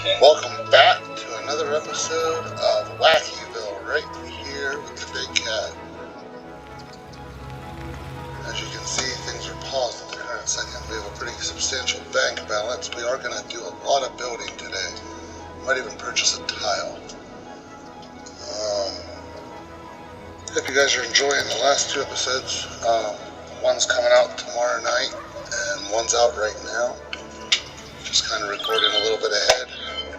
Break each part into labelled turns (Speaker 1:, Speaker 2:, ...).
Speaker 1: Welcome back to another episode of Wakiville, right here with the big cat. As you can see, things are paused at the current second. We have a pretty substantial bank balance. We are going to do a lot of building today. Might even purchase a tile. Hope you guys are enjoying the last two episodes. One's coming out tomorrow night, and one's out right now. Just kind of recording a little bit ahead.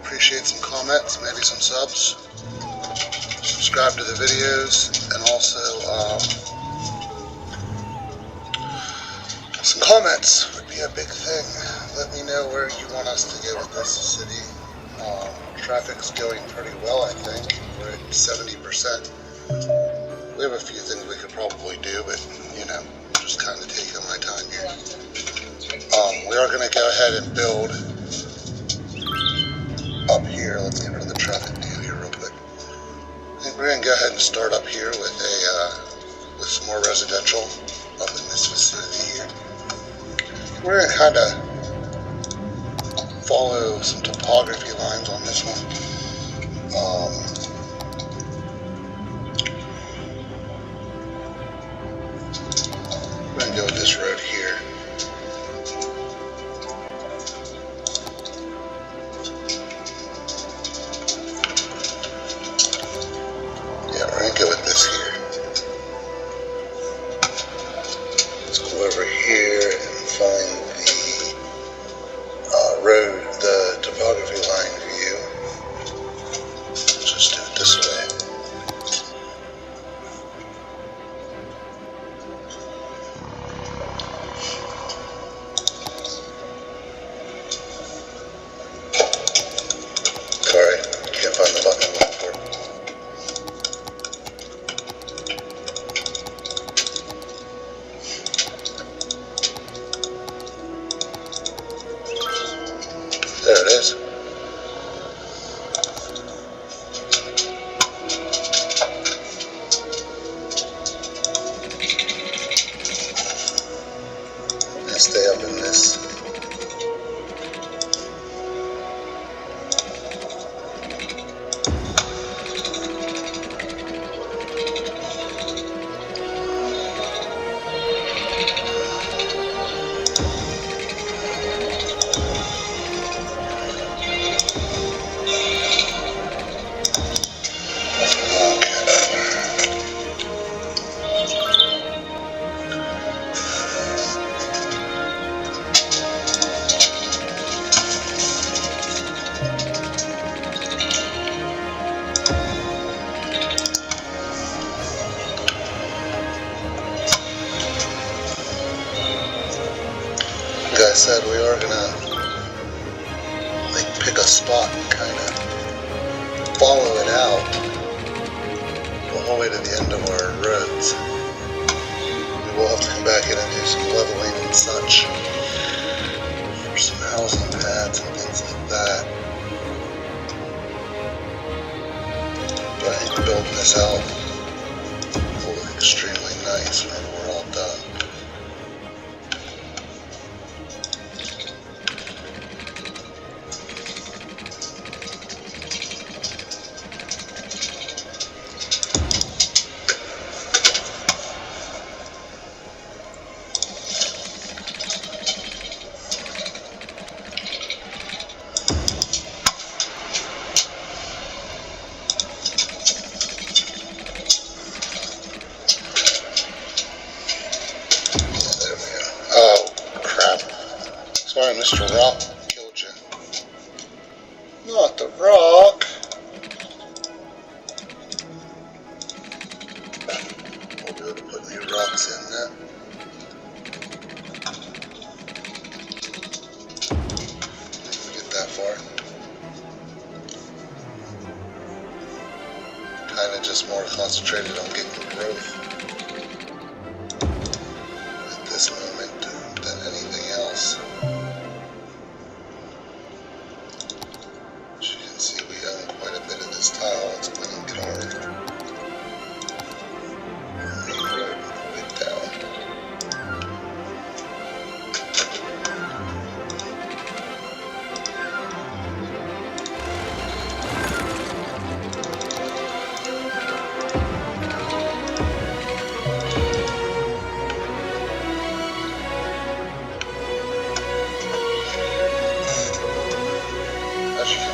Speaker 1: Appreciate some comments, maybe some subs. Subscribe to the videos, and also some comments would be a big thing. Let me know where you want us to go with this city. Traffic's going pretty well, I think. We're at 70%. We have a few things we could probably do, but you know, I'm just kind of taking my time here. We are going to go ahead and build up here. Let's get rid of the traffic deal here real quick. I think we're going to go ahead and start up here with with some more residential up in this vicinity here. We're going to kind of follow some topography lines on this one. We're going to go with this road here. Yeah, we're going to go with this here. Let's go over here and find the road, the topography line view. Let's just do it this way. Sorry, can't find the button I'm looking for. There it is. I'm gonna stay up in this. Like I said, we are gonna pick a spot and kind of follow it out the whole way to the end of our roads. We will have to come back in and do some leveling and such for some housing pads and things like that. But I think building this out will look extremely nice whenever we're all done. Oh, crap. Sorry, Mr. Rock killed you. Not the rock. We'll be able to put new rocks in there. Didn't get that far. Kind of just more concentrated on getting growth at this moment than anything else. As you can see, we own quite a bit of this tile. It's been in card. Main road all the way down.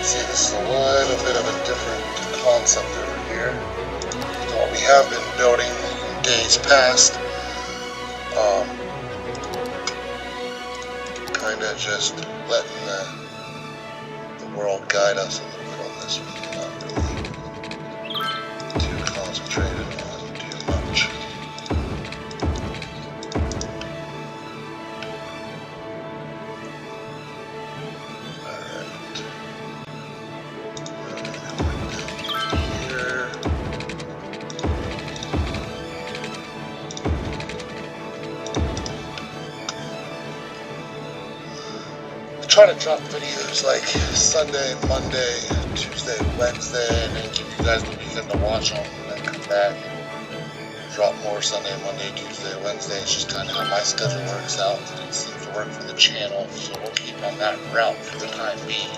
Speaker 1: See, this is a little bit of a different concept over here. What we have been building in days past, kind of just letting the world guide us a little bit on this one. Not really too concentrated on too much. Try to drop videos like Sunday, Monday, Tuesday, Wednesday, and then give you guys the weekend to watch them, and then come back and drop more Sunday, Monday, Tuesday, Wednesday. It's just kind of how my schedule works out. It seems to work for the channel, so we'll keep on that route for the time being.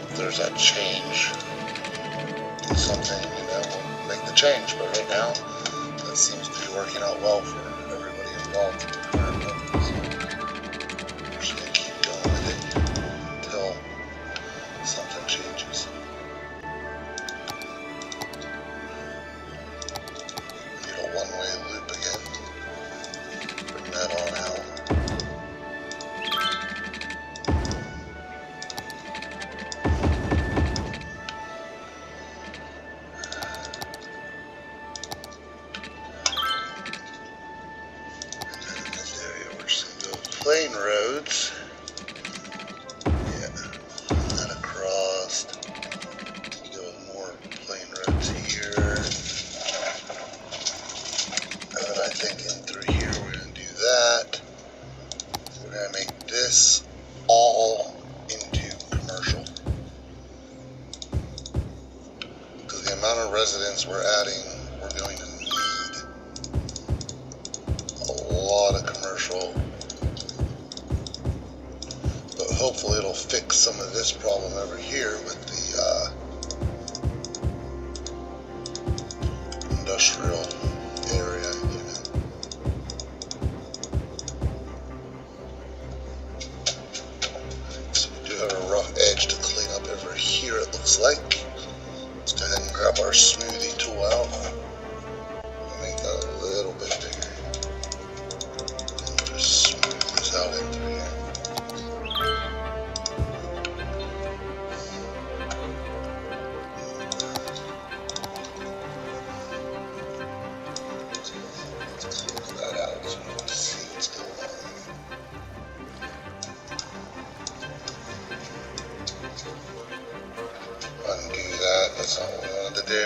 Speaker 1: If there's that change in something, we'll make the change. But right now, that seems to be working out well for everybody involved in the current moment. So we're just going to keep going with it until something changes. Need a one-way loop again. Bring that on out. Plain roads, yeah, and across, go with more plain roads here, and then I think in through here we're going to do that. We're going to make this all into commercial, because the amount of residents we're adding, we're going to need a lot of commercial. Hopefully it'll fix some of this problem over here with the industrial area, So we do have a rough edge to clean up over here, it looks like. Let's go ahead and grab our smoothie tool out. We'll make that a little bit bigger. And just smooth this out in through here. That's not what we wanted to do.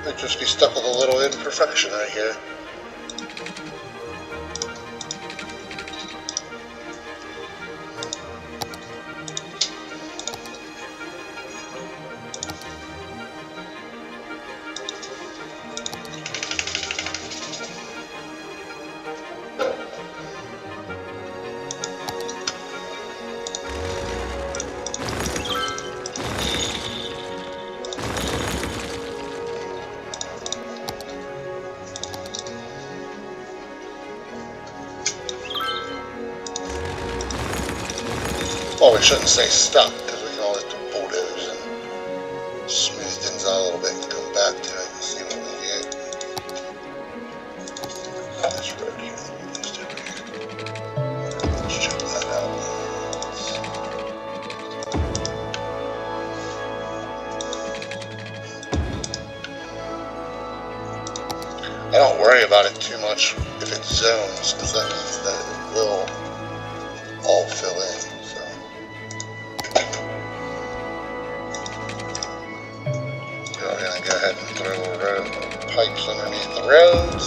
Speaker 1: Might just be stuck with a little imperfection right here. Well, we shouldn't say stuck, because we can always do bulldoze and smooth things out a little bit and come back to it and see what we get. This road here, just over here. Let's check that out. I don't worry about it too much if it's zones, because that means that it will all fill in. Go ahead and throw pipes underneath the roads.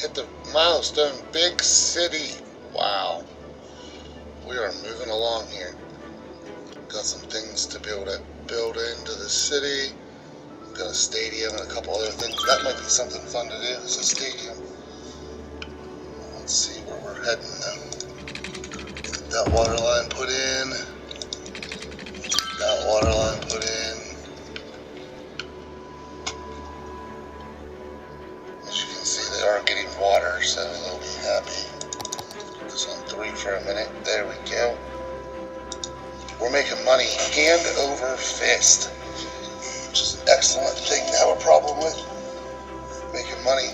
Speaker 1: hit the milestone, big city. Wow. We are moving along here. Got some things to be able to build into the city. Got a stadium and a couple other things. That might be something fun to do. It's a stadium. Let's see where we're heading now. Get that water line put in. That water line put in. As you can see, they are getting water, so they'll be happy. Put this on 3 for a minute. There we go. We're making money hand over fist, which is an excellent thing to have a problem with. Making money.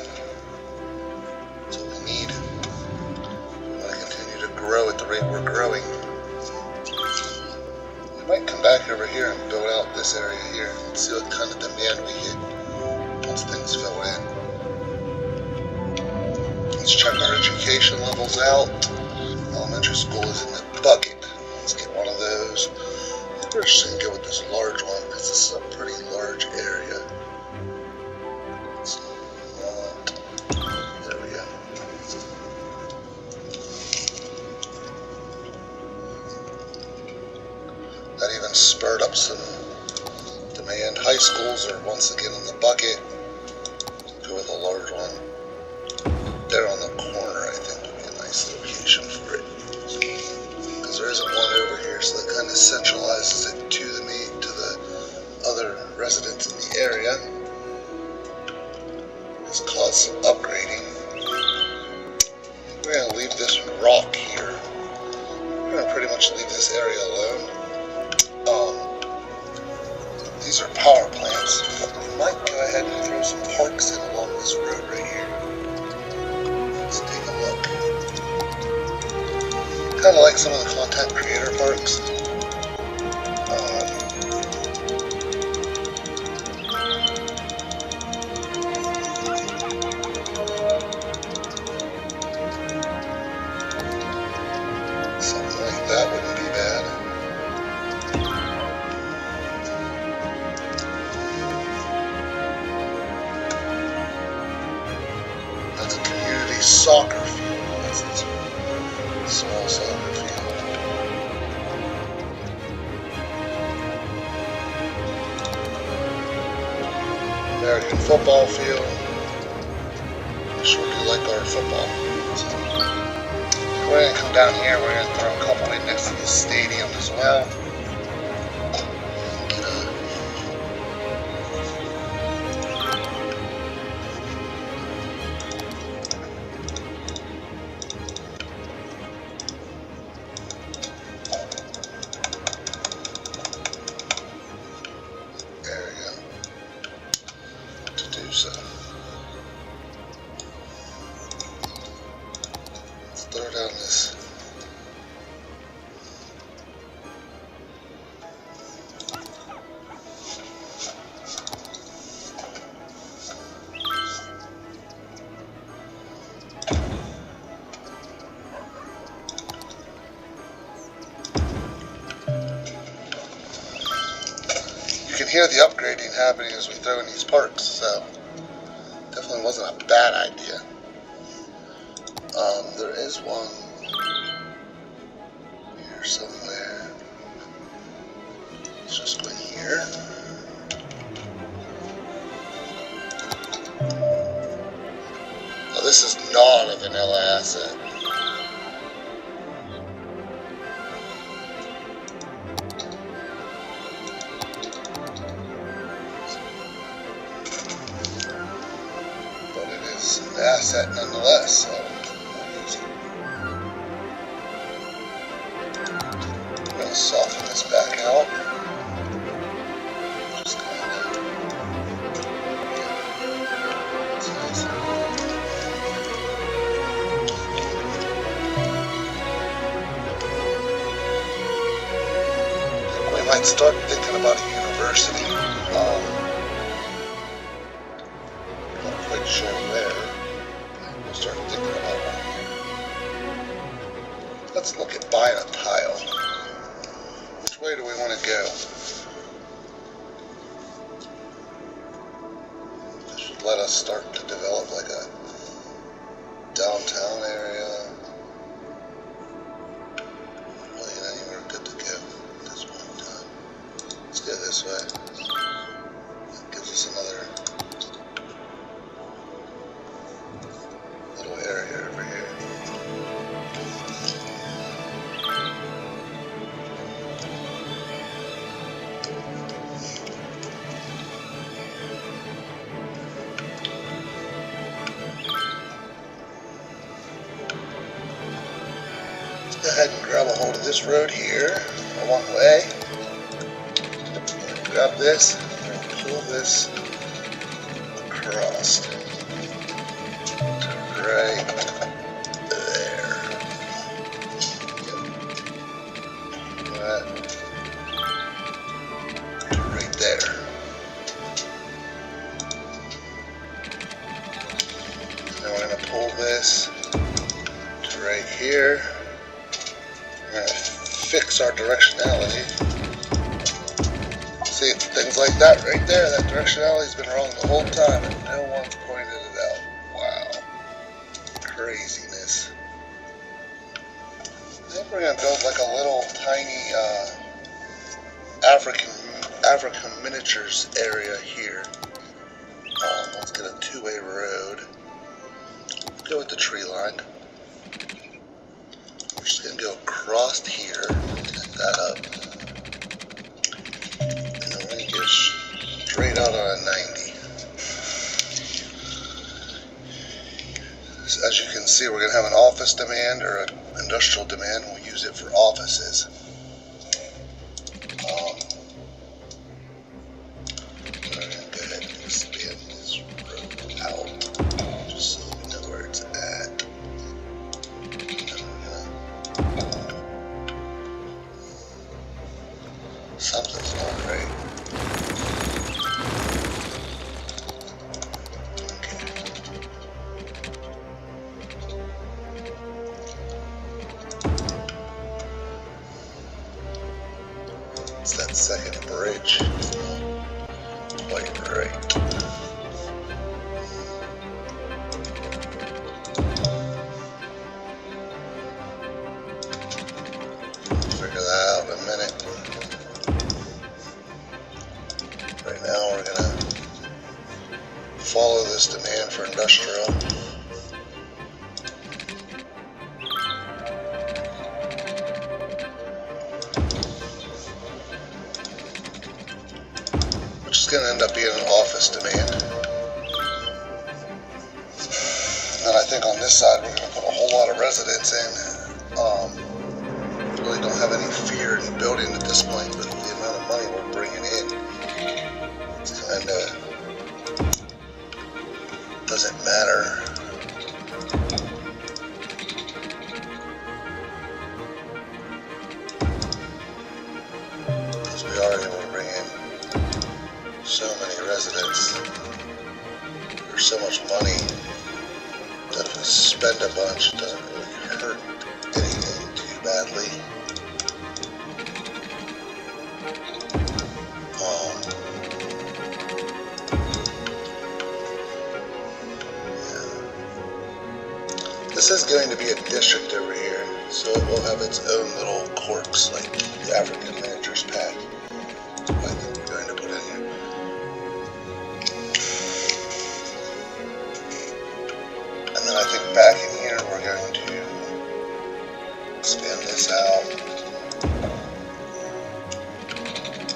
Speaker 1: That's what we need. We want to continue to grow at the rate we're growing. We might come back over here and build out this area here and see what kind of demand we get once things fill in. Let's check our education levels out. Elementary school is in the bucket. Let's get one of those. We're just going to go with this large one because this is a pretty large area. There we go. That even spurred up some demand. High schools are once again in the bucket. Go with a large one. There on the corner, I think, would be a nice location for it. There isn't one over here, so that kind of centralizes it to the other residents in the area. It's caused some upgrading. We're going to leave this rock here. We're going to pretty much leave this area alone. These are power plants, but we might go ahead and throw some parks in along this road right here. Let's take a look. Kind of like some of the content creator parks. Something like that wouldn't be bad. That's a community soccer field. That's this one. Small soccer field. American football field. I sure do like our football. So we're going to come down here. We're going to throw a couple in next to the stadium as well. So let's throw down this. You can hear the upgrading happening as we throw in these parks, so definitely wasn't a bad idea. There is one here somewhere. Let's just go in here. Now this is not a vanilla asset. An asset nonetheless, so I'm going to soften this back out. Just kind of we might start thinking about a university. Not quite sure where. We'll start thinking about one here. Let's look at buying a tile. Which way do we want to go? This should let us start to develop like a downtown area. Really ain't anywhere good to go at this point in time. Let's go this way. That gives us another little area over here. Go ahead and grab a hold of this road here, one way. Grab this and pull this across to right there. That right there. Now we're going to pull this to right here. We're going to fix our directionality. See, things like that right there, that directionality's been wrong the whole time and no one's pointed it out. Wow. Craziness. I think we're going to build like a little tiny African miniatures area here. Let's get a two-way road. Go with the tree line. We're just going to go across here, connect that up, and then we're going to go straight out on a 90. So as you can see, we're going to have an office demand or an industrial demand. We'll use it for offices. We're going to go ahead and expand this road out, just so we know where it's at. Something's not right. Okay. It's that second bridge. Quite right. Figure that out in a minute. Right now we're going to follow this demand for industrial. Which is going to end up being an office demand. And I think on this side we're going to put a whole lot of residents in. Really don't have any fear in building at this point with the amount of money we're bringing in. And doesn't matter. Because we are able to bring in so many residents. There's so much money that if we spend a bunch, it doesn't really hurt anything too badly. This is going to be a district over here, so it will have its own little quirks, like the African miniatures pack. I think we're going to put in here. And then I think back in here, we're going to expand this out,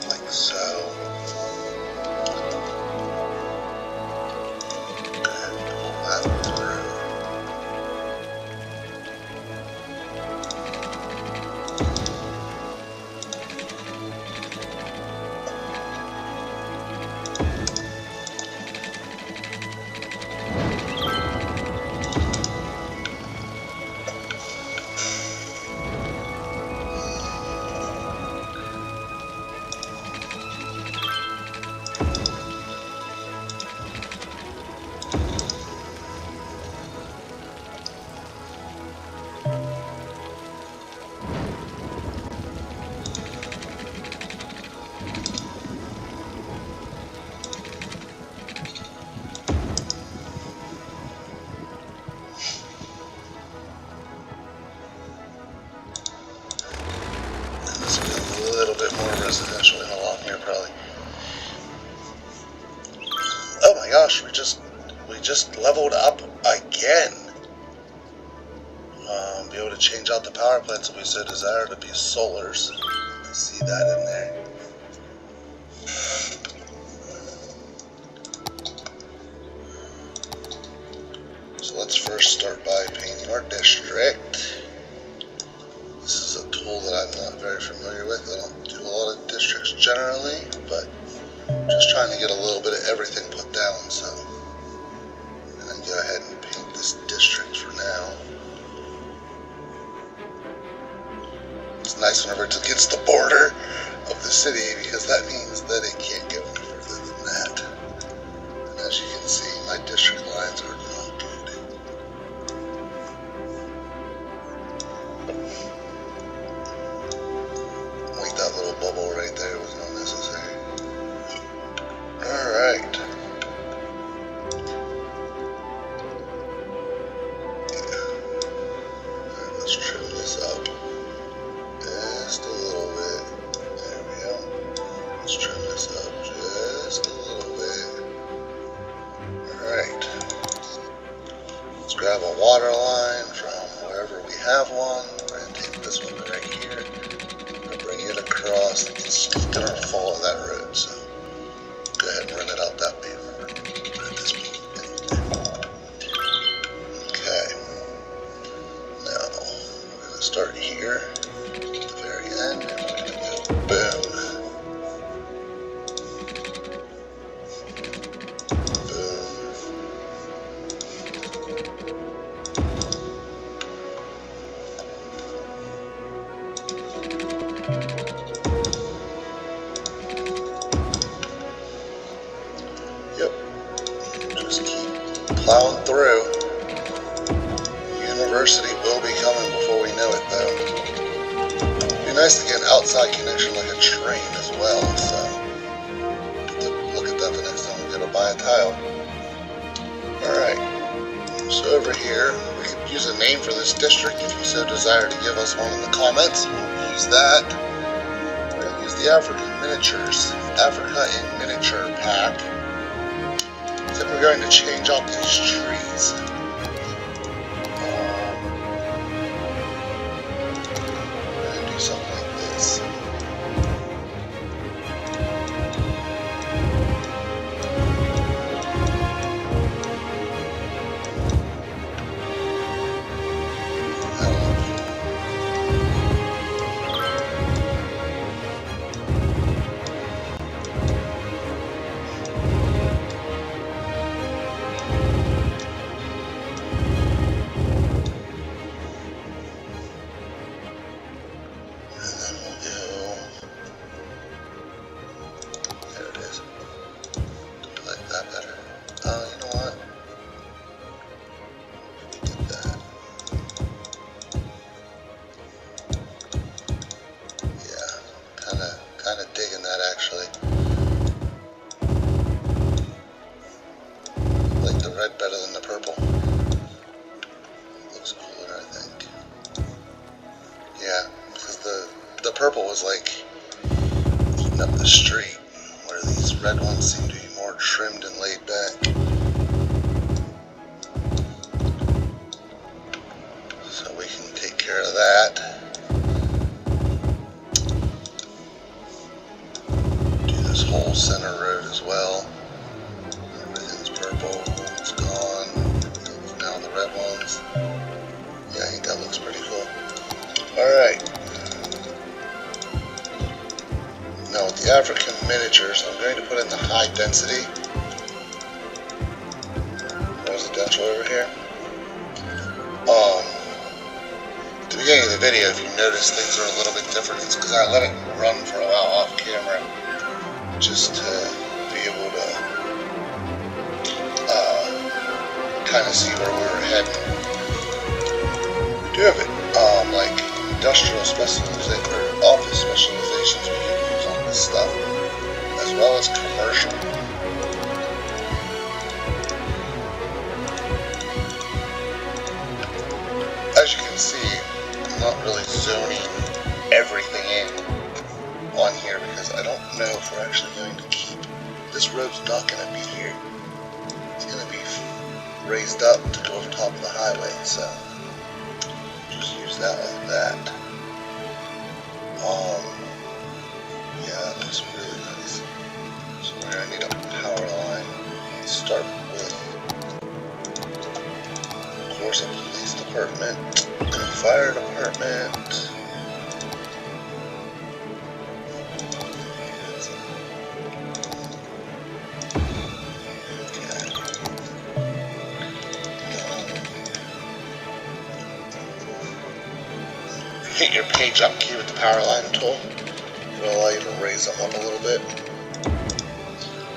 Speaker 1: like so. And pull that through. residential in along here probably. Oh my gosh, we just leveled up again. Be able to change out the power plants if we so desire to be solars. I see that in there. So let's first start by painting our district. This is a tool that I'm not very familiar with. I don't do a lot of districts generally, but just trying to get a little bit of everything put down. So I'm going to go ahead and paint this district for now. It's nice whenever it gets the border of the city, because that means that it can't go any further than that. And as you can see, my district lines are not good. Like that little bubble right there was not necessary. Alright. Alright, let's trim this up. Just a little bit. There we go. Let's trim this up just a little bit. Alright. Let's grab a water line from wherever we have one. We're going to take this one right here. We're going to bring it across. It's going to follow that road, so go ahead and run it out that way at this point. Okay. Now, we're going to start here. And we're going to go boom, boom, yep, just keep plowing through. University will be coming before we know it though. Nice to get an outside connection like a train as well, so look at that the next time we go to buy a tile. Alright, so over here, we could use a name for this district if you so desire to give us one in the comments. We'll use that. We're going to use the Africa in Miniature pack. So we're going to change out these trees. Something like this. Red better than the purple. Looks cooler, I think. Yeah, because the purple was like eating up the street, where these red ones seem to be more trimmed and laid back. So we can take care of that. Do this whole center road as well. Everything's purple. It's gone. Now the red ones. Yeah, I think that looks pretty cool. Alright. Now with the African miniatures, I'm going to put in the high density residential over here. At the beginning of the video, if you notice things are a little bit different, it's because I let it run for a while off camera just to be able to kind of see where we were heading. We do have it, like industrial specialization or office specializations we can use on this stuff, as well as commercial. As you can see, I'm not really zoning everything in on here. here because I don't know if we're actually going to keep... This road's not going to be here. It's going to be raised up to go over top of the highway, so just use that like that. Yeah, that looks really nice. So we're going to need a power line. Let's start with, of course, a police department and a fire department. Hit your page up key with the power line tool. It'll allow you to raise them up a little bit,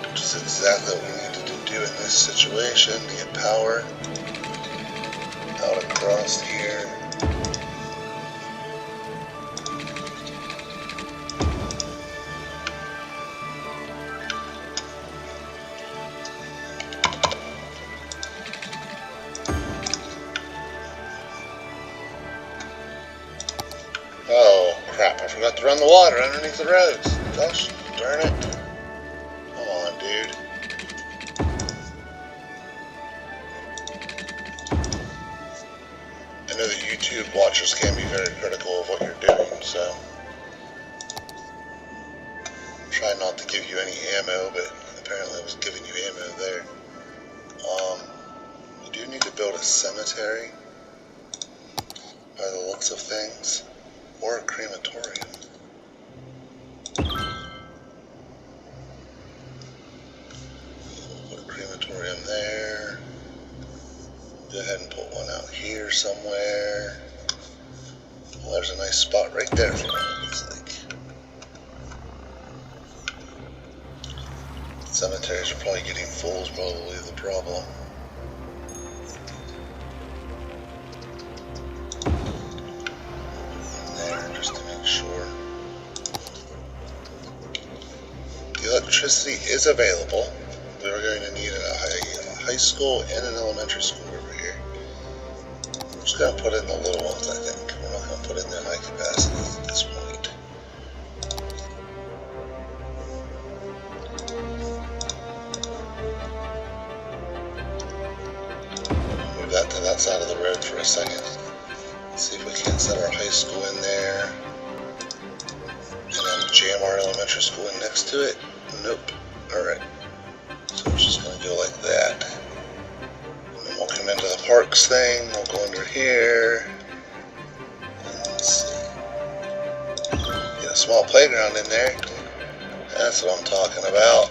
Speaker 1: which is exactly what we needed to do in this situation to get power out across here. Oh crap, I forgot to run the water underneath the roads. Gosh darn it. Come on, dude. I know that YouTube watchers can be very critical of what you're doing, so try not to give you any ammo, but apparently I was giving you ammo there. We do need to build a cemetery by the looks of things. Or a crematorium. We'll put a crematorium there. Go ahead and put one out here somewhere. Well, there's a nice spot right there for one, it looks like. Cemeteries are probably getting full, is probably the problem. Electricity is available. We're going to need a high school and an elementary school over here. We're just going to put in the little ones, I think. We're not going to put in the high capacity at this point. Move that to that side of the road for a second. Let's see if we can't set our high school in there. And then jam our elementary school in next to it. Nope. Alright. So we're just going to go like that. And then we'll come into the parks thing. We'll go under here. And let's see. Get a small playground in there. That's what I'm talking about.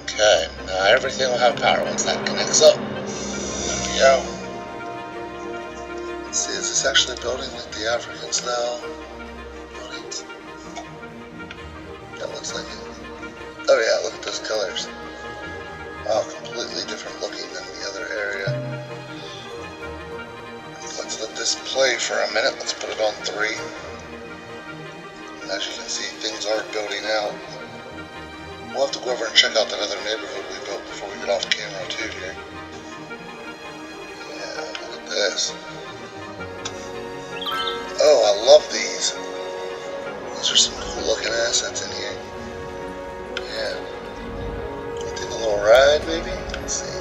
Speaker 1: Okay. Now everything will have power once that connects up. There we go. Let's see, is this actually building like the African style buildings? That looks like it. Oh yeah, look at those colors. Wow, completely different looking than the other area. Let's let this play for a minute. Let's put it on 3. And as you can see, things are building out. We'll have to go over and check out that other neighborhood we built before we get off camera too here. Yeah, look at this. Oh, I love these. These are some cool looking assets in here. Yeah. I'll take a little ride maybe? Let's see.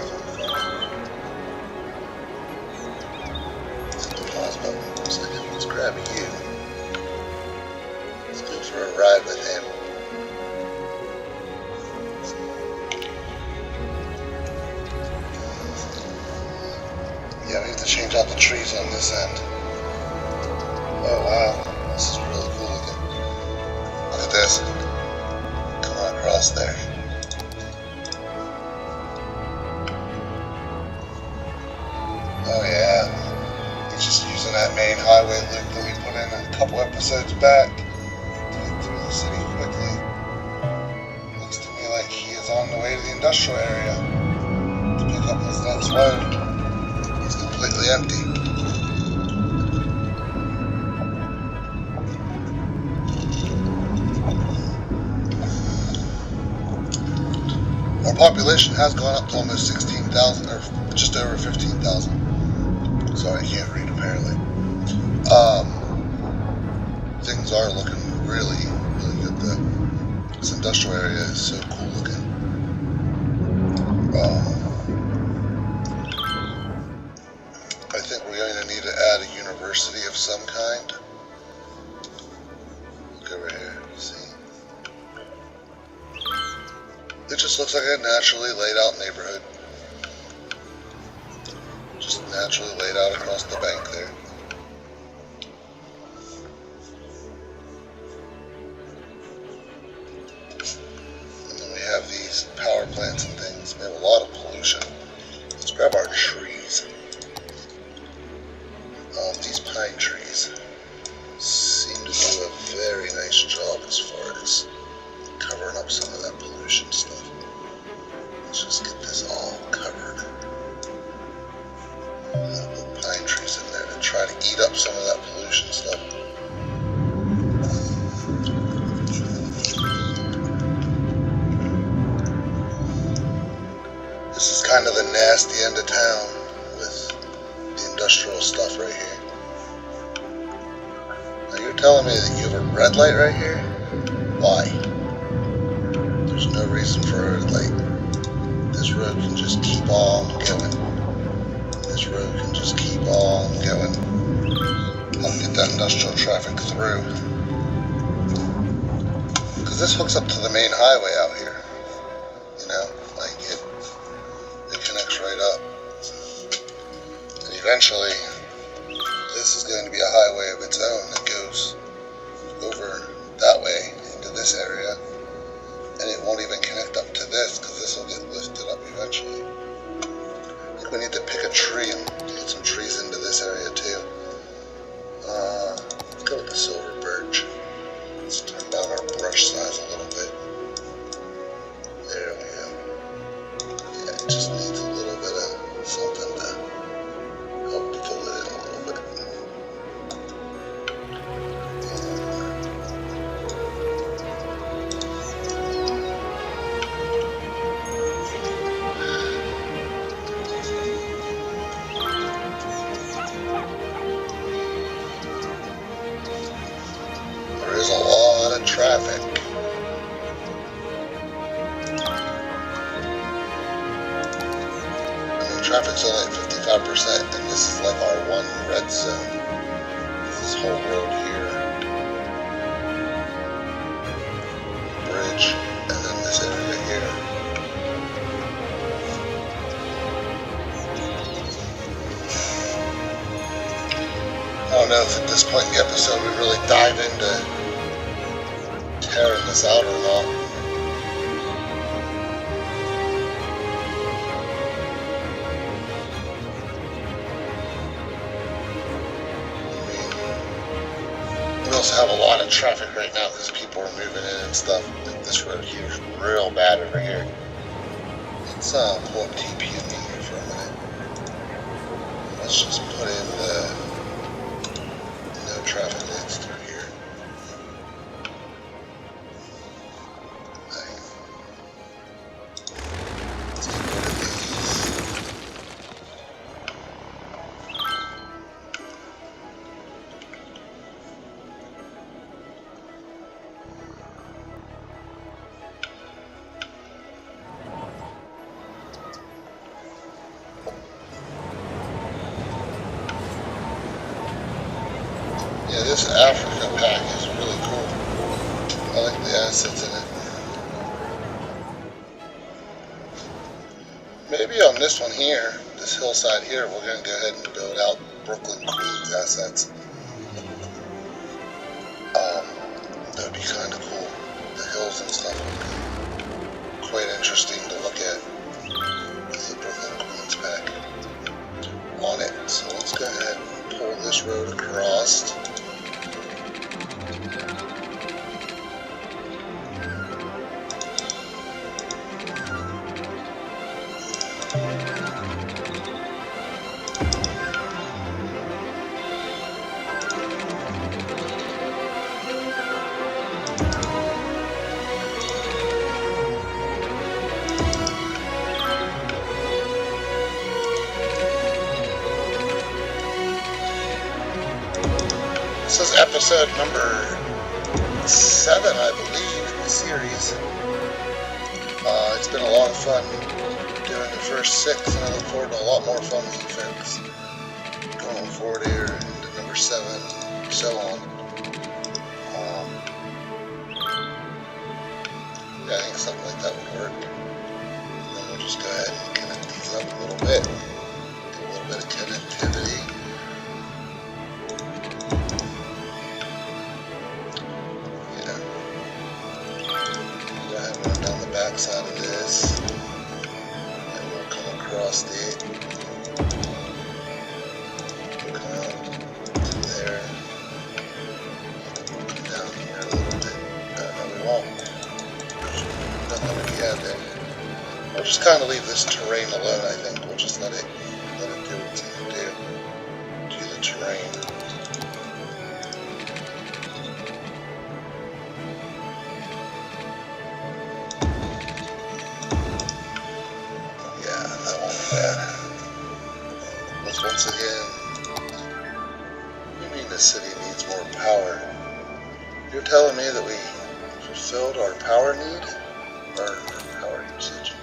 Speaker 1: Let's hit the pause button for a second. Let's grab you. Let's go for a ride with him. Yeah, we have to change out the trees on this end. Oh wow, this is really cool looking. Look at this. Come on across there. Oh yeah. He's just using that main highway loop that we put in a couple episodes back to get through the city quickly. Looks to me like he is on the way to the industrial area to pick up his next load. It's completely empty. Our population population has gone up to almost 16,000, or just over 15,000. Sorry, I can't read apparently. Things are looking really, really good though. This industrial area is so cool looking. I think we're going to need to add a university of some kind. Look over here, see? It just looks like a naturally laid out neighborhood. Just naturally laid out across the bank there. And then we have these power plants and things. We have a lot of pollution. Let's grab our trees. These pine trees seem to do a very nice job as far as covering up some of that pollution stuff. Let's just get this all covered. Put pine trees in there to try to eat up some of that pollution stuff. This is kind of the nasty end of town with the industrial stuff right here. Now you're telling me that you have a red light right here? Why? There's no reason for a red light. This road can just keep on going. This road can just keep on going. I'll get that industrial traffic through. Because this hooks up to the main highway out here. You know, like it connects right up. And eventually, this is going to be a highway of its own that goes over that way into this area. And it won't even connect up to this because this will get lifted up eventually. I think we need to pick a tree and get some trees into this area too. Let's go with the silver birch. Let's turn down our brush size a little bit. There we go. Yeah, it just needs a little bit of something to help fill it in a little bit. There's a lot of traffic. I mean, traffic's only at 55%, and this is like our one red zone. This whole road here, bridge, and then this area here. I don't know if at this point in the episode we really dive into tearing this out or not. We also have a lot of traffic right now because people are moving in and stuff. Like this road here is real bad over here. Let's pull up TP in here for a minute. Let's just put in the no traffic lights through here. Let's get rid of these. Yeah, this Africa pack is really cool. I like the assets in it. Maybe on this one here, this hillside here, we're going to go ahead and build out Brooklyn Queens assets. That would be kind of cool. The hills and stuff would be quite interesting to look at. This is the Brooklyn Queens pack on it. So let's go ahead and pull this road across. This is episode number 7, I believe, in the series. It's been a lot of fun doing the first 6, and I look forward to a lot more fun with you folks going forward here into number 7, and so on. Yeah, I think something like that would work. And then we'll just go ahead and connect these up a little bit. Do a little bit of connectivity. Down the back side of this, and we'll come across the come out to there, and we'll come down here a little bit. No, we won't. Nothing to be added. We'll just kind of leave this terrain alone. I think we'll just let it do what it's going to do the terrain. Once again, you mean the city needs more power? You're telling me that we fulfilled our power need? Or power usage?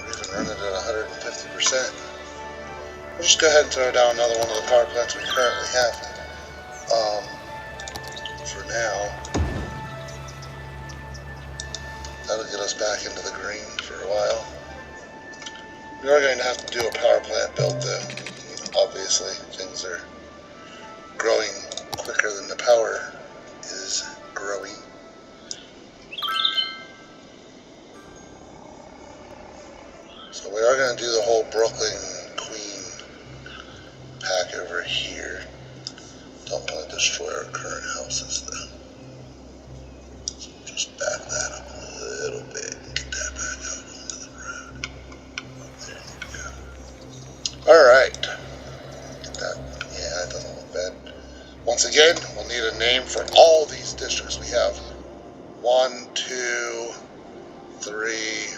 Speaker 1: We're even running at 150%. We'll just go ahead and throw down another one of the power plants we currently have. For now. That'll get us back into the green for a while. We are going to have to do a power plant build though. Obviously, things are growing quicker than the power is growing. So we are going to do the whole Brooklyn Queen pack over here. Don't want to destroy our current houses though. So we'll just back that up a little bit and get that back out onto the road. There we go. Alright. Get that. Yeah, it doesn't look bad. Once again, we'll need a name for all these districts we have. 1, 2, 3.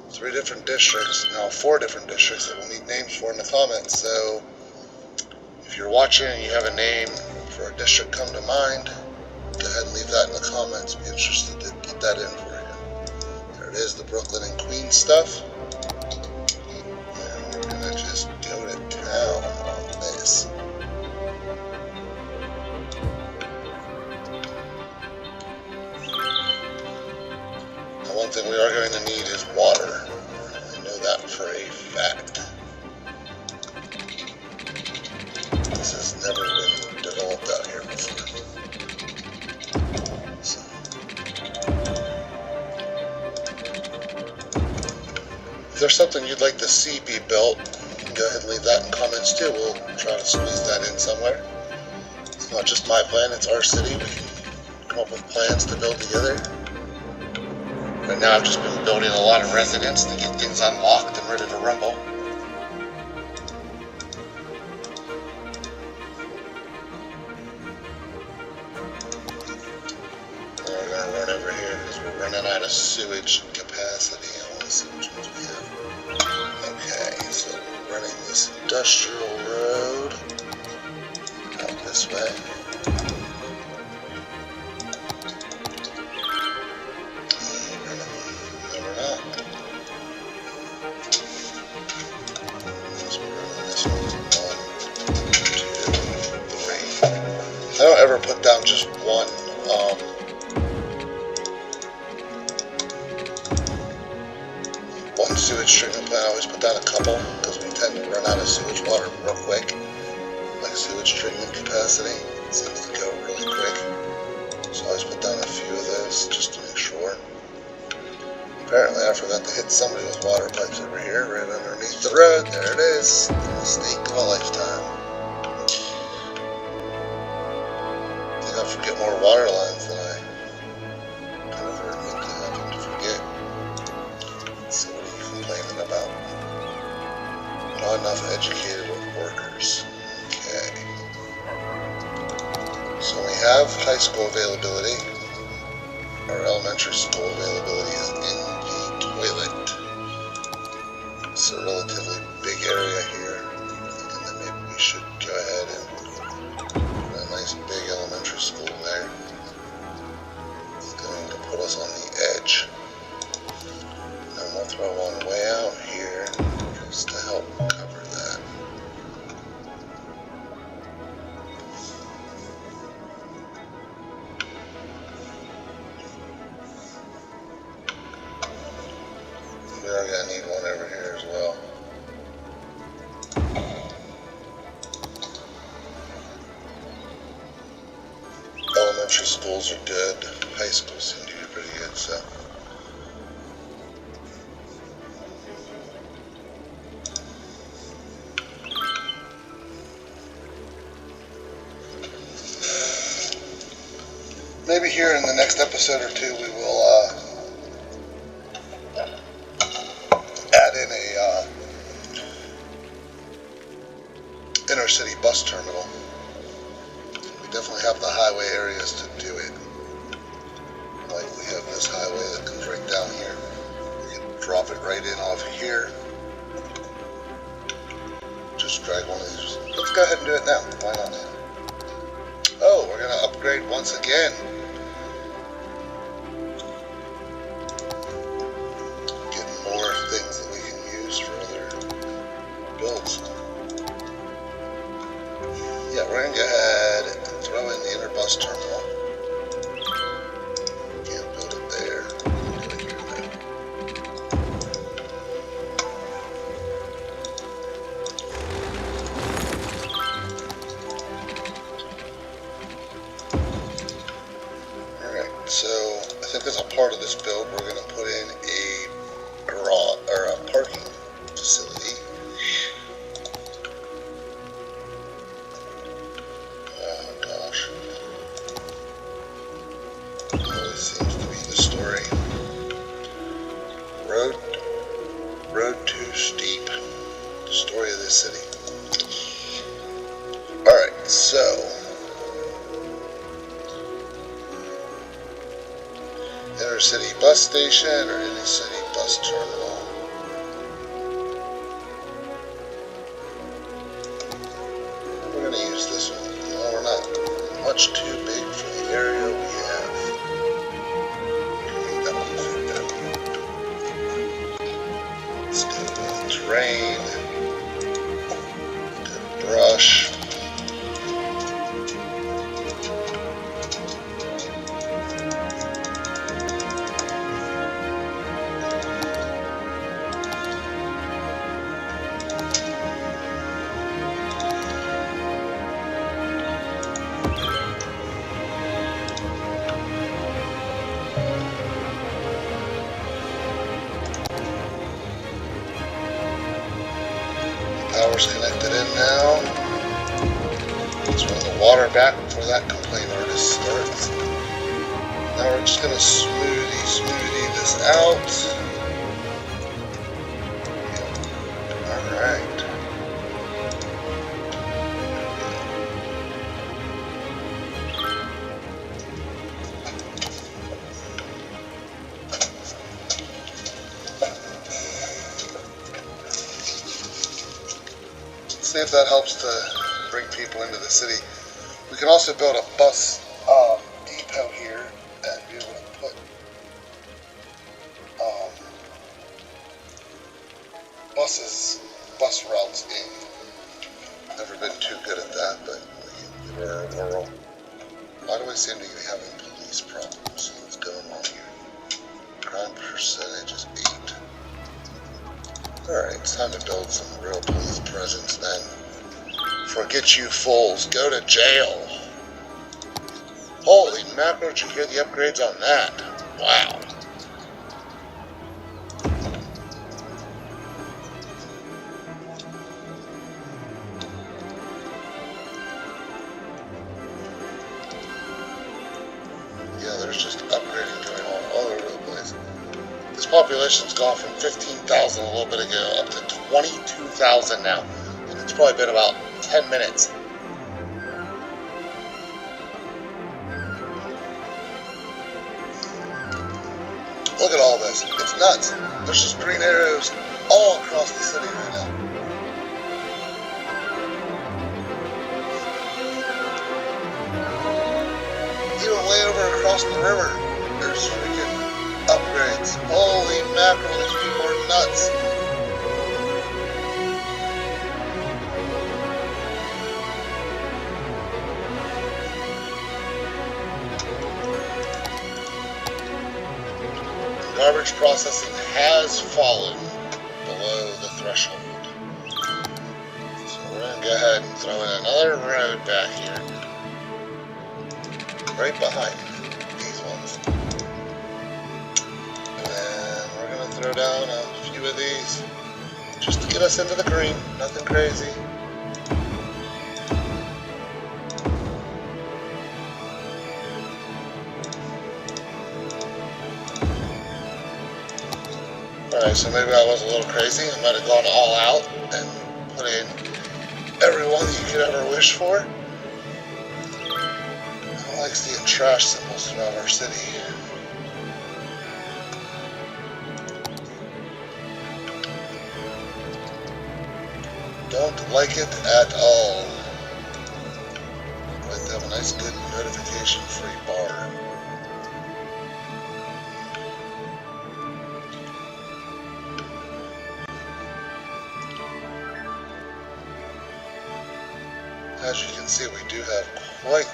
Speaker 1: 3 different districts. Now 4 different districts that we'll need names for in the comments. So if you're watching and you have a name for a district come to mind, go ahead and leave that in the comments. Be interested to put that in for you. There it is, the Brooklyn and Queens stuff. And we're going to just go to town on this. Now one thing we are going to need is water. I know that for a fact. This has never been developed out here before. So. If there's something you'd like to see be built, you can go ahead and leave that in comments too. We'll try to squeeze that in somewhere. It's not just my plan, it's our city. We can come up with plans to build together. Right now I've just been building a lot of residents to get things unlocked and ready to rumble. We're going to run over here because we're running out of sewage capacity. I want to see which ones we have. Okay, so we're running this industrial road out this way. I don't ever put down just one sewage treatment plant. I always put down a couple because we tend to run out of sewage water real quick. Like sewage treatment capacity, it seems to go really quick. So I always put down a few of those just to make sure. Apparently I forgot to hit somebody with water pipes over here, right underneath the road. There it is. The mistake of a lifetime. I forget more water lines than I kind of admit to having to forget. So what are you complaining about? Not enough educated workers. Okay. So we have high school availability. Our elementary school availability is in the toilet. It's a relatively big area here. I'm thinking that nice big elementary school there. It's going to put us on the edge. And we'll throw one way out here just to help cover that. We are going to need one over here as well. Elementary schools are good. High schools seem to be pretty good, so. Maybe here in the next episode or two we will add in a inner city bus terminal. We definitely have the highway areas to do it. Like we have this highway that comes right down here. We can drop it right in off here. Just drag one of these. Let's go ahead and do it now. Why not? Oh, we're going to upgrade once again. Get more things that we can use for other builds. Yeah, we're going to go ahead and throw in the inner bus terminal. Can't build it there. Do it here now. Alright, so I think as a part of this build, we're going to put in a garage or a parking facility. Seems to be the story. Road too steep. The story of this city. Alright, so inner city bus station or inner city bus terminal. We're going to use this one. No, we're not much too big for the area we have. Let's go with terrain, good brush. Power's connected in now. Let's run the water back before that complaint artist starts. Now we're just gonna smoothie this out. Alright. See if that helps to bring people into the city. We can also build a bus depot here and be able to put bus routes in. Never been too good at that, but we can give our whirl. Why do I seem to be having police problems? What's going on here? Crime percentage is 8. Alright, it's time to build some real police presence then. Forget you fools, go to jail. Holy mackerel, did you hear the upgrades on that? Wow. Yeah, there's just upgrading going on all over the place. This population's gone from 15,000 a little bit ago up to 22,000 now. And it's probably been about 10 minutes. Look at all this. It's nuts. There's just green arrows all across the city right now. across the river. There's freaking upgrades. Holy mackerel, these people are nuts. Garbage processing has fallen below the threshold. So we're going to go ahead and throw in another road back here. Right behind these ones. And we're going to throw down a few of these just to get us into the green. Nothing crazy. Alright, so maybe I was a little crazy. I might have gone all out and put in everyone you could ever wish for. I like seeing trash symbols throughout our city. Don't like it at all. I'd like to have a nice, good, notification-free bar. As you can see, we do have quite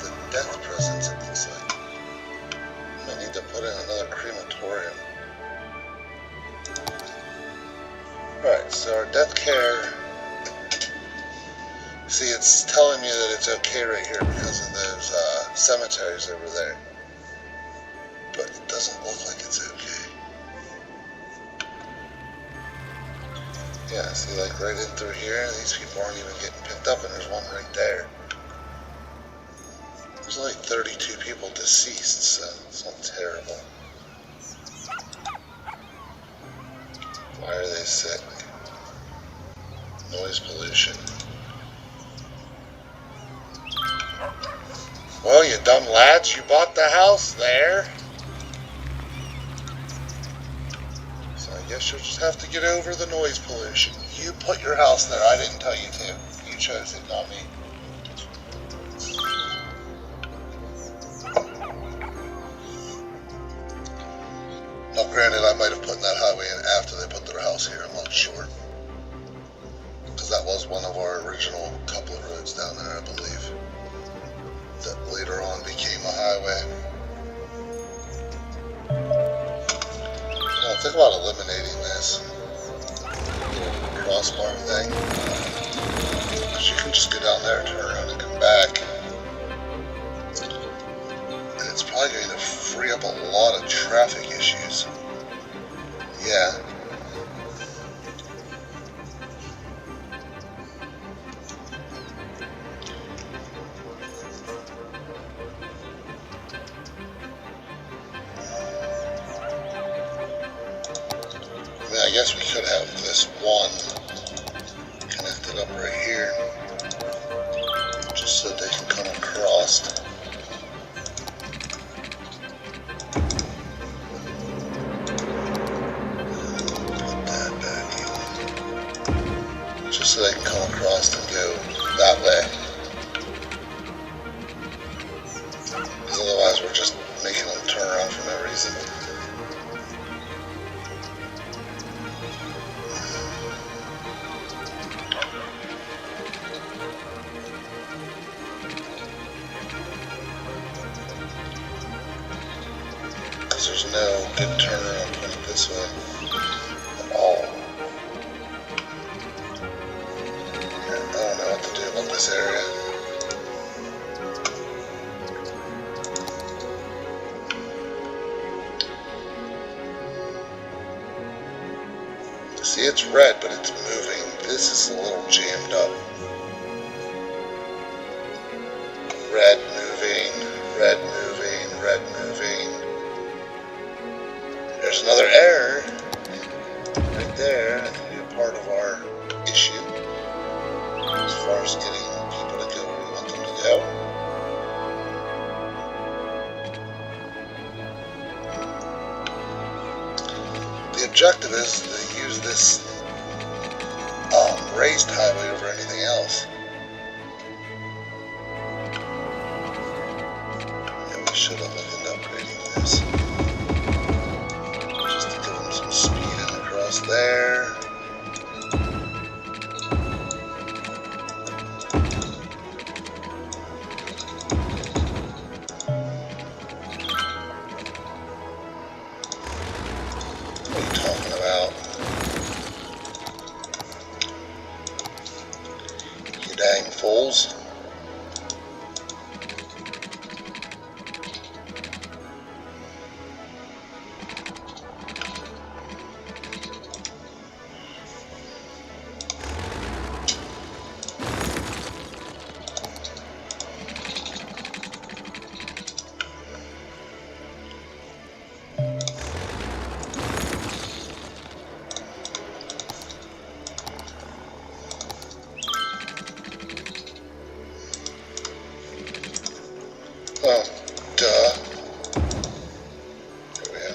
Speaker 1: the death presence, it looks like. I need to put in another crematorium. Alright, so our death care, see, it's telling me that it's okay right here because of those cemeteries over there. But it doesn't look like it's okay. Yeah, see, like right in through here, these people aren't even getting picked up, and there's one right there. There's only 32 people deceased, so it's not terrible. Why are they sick? Noise pollution. Well, you dumb lads, you bought the house there. So I guess you'll just have to get over the noise pollution. You put your house there, I didn't tell you to. You chose it, not me. Now granted, I might have put that highway in after they put their house here, I'm not sure. Because that was one of our original couple of roads down there, I believe. That later on became a highway. Now think about eliminating this crossbar thing. Because you can just go down there, turn around and come back. And it's probably going to free up a lot of traffic issues. Yeah. I mean, I guess we could have this one connected up right here, just so they can come across. Put that back in. Just so they can come across and go that way. Because otherwise we're just making them turn around for no reason. There's no good turnaround point this way at all. I don't know what to do about this area. See, it's red, but it's moving. This is a little jammed up. Red moving, red moving, red moving. There's another error right there. That could be a part of our issue as far as getting people to go where we want them to go. The objective is to use this raised highway over anything else. And we should have there. What are you talking about? You dang fools. Oh, duh. There we go.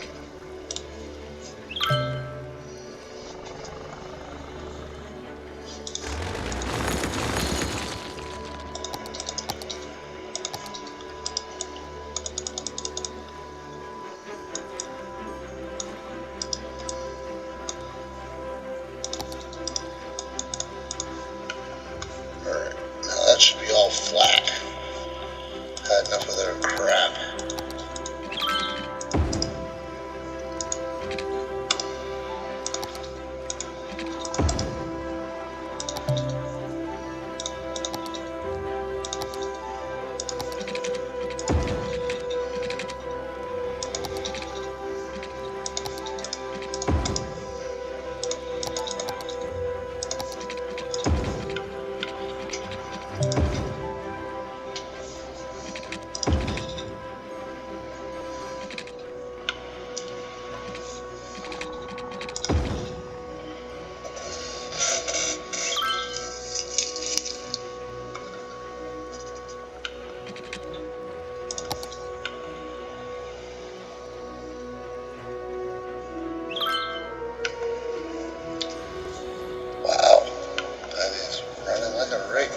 Speaker 1: Alright, now that should be all flat. Had enough of their crap.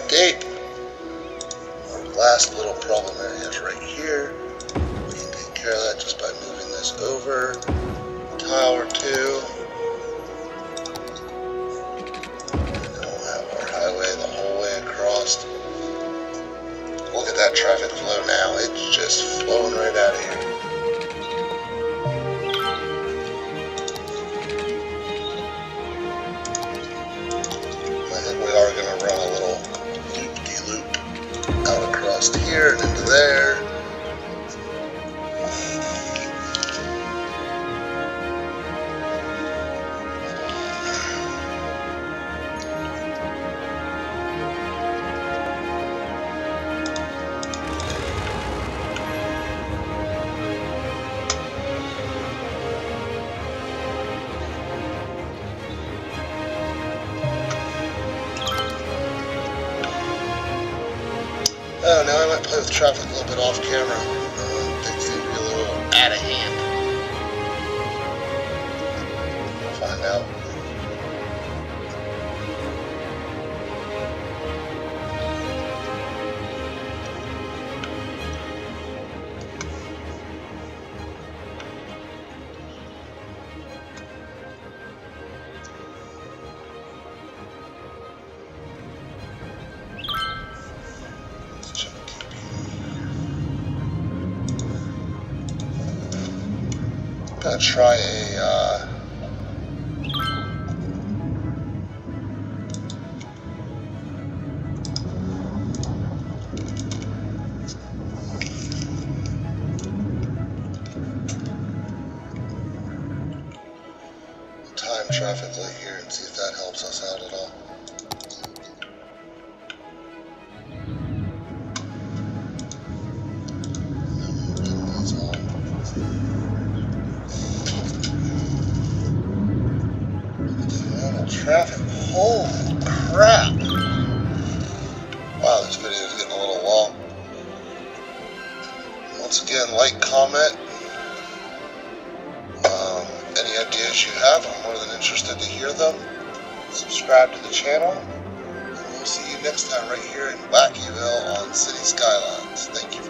Speaker 1: Date. Last little problem area is right here. We can take care of that just by moving this over a tile or two. And then we'll have our highway the whole way across. Look at that traffic flow now. It's just flowing right out of here. I think we are going to run a little loop-de-loop out across here and into there. Oh, now I might play with traffic a little bit off camera. Things seem to be a little out of hand. We'll find out. I'm gonna try a time traffic light here and see if that helps us out at all. Traffic, holy crap! Wow, this video is getting a little long. Once again, like, comment. Any ideas you have, I'm more than interested to hear them. Subscribe to the channel, and we'll see you next time right here in Wakiville on City Skylines. Thank you for